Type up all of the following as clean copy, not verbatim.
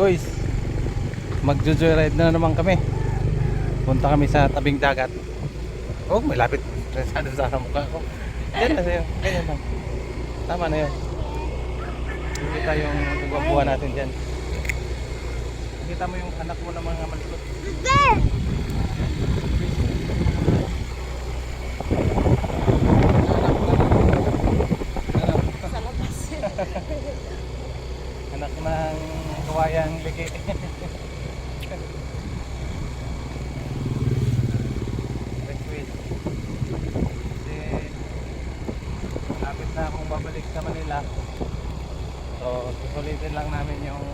Guys, magjo-joyride na naman kami. Punta kami sa tabing dagat. Oh, may lapit. Ano sa mukha ko. Yan na sa'yo. Ganyan lang. Tama na yun. Kita yung nagwabuhan natin dyan. Kita mo yung anak mo na mga malikot. Anak ng kawayang ligi. Lapit na akong babalik sa Manila. So susulitin lang namin yung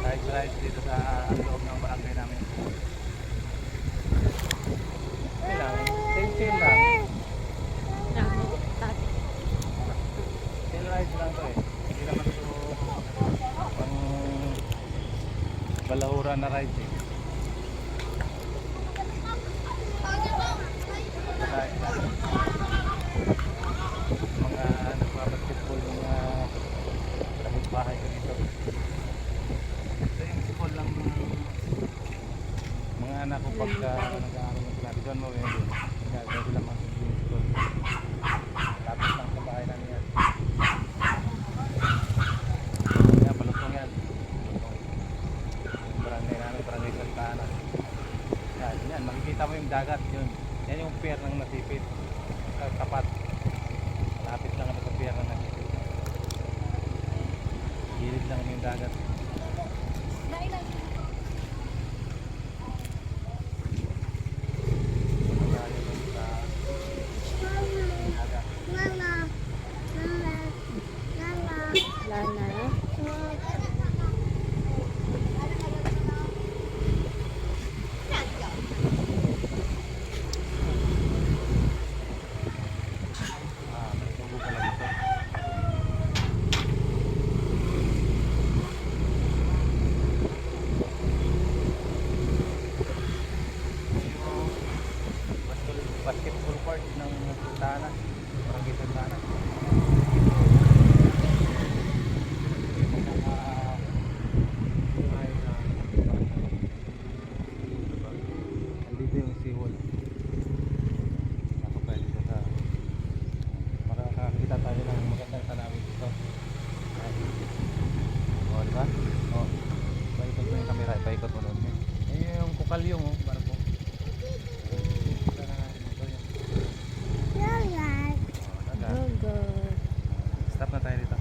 ride dito sa loob ng barangay namin. Okay lang, chill lang. Chill ride lang to eh. Hindi naman ito pang balahura na ride eh. Mga nagbabasketball mga kahit bahay ko dito. Ito yung school lang mga anak ko pagka nag-aaral ng sila. Doon mo yun. Doon sila mag-school. Lapit lang sa bahay namin yan. Yan, palutong yan. Yung barangay namin, barangay Santana. Yan, makikita mo yung dagat yun. Yan yung pier ng Nasipit. Tapat. Malapit lang kami sa pier ng Nasipit. Gilid lang yung dagat. Basketball court ng Santana, barangay Santana. Nandito yung seawall. Nakapay dito sa makakakita tayo ng magandang tanawin dito. O, diba? O, paikot mo yung camera, paikot mo doon. Ayun yung kukalyong o, parang po. Stop na tayo dito.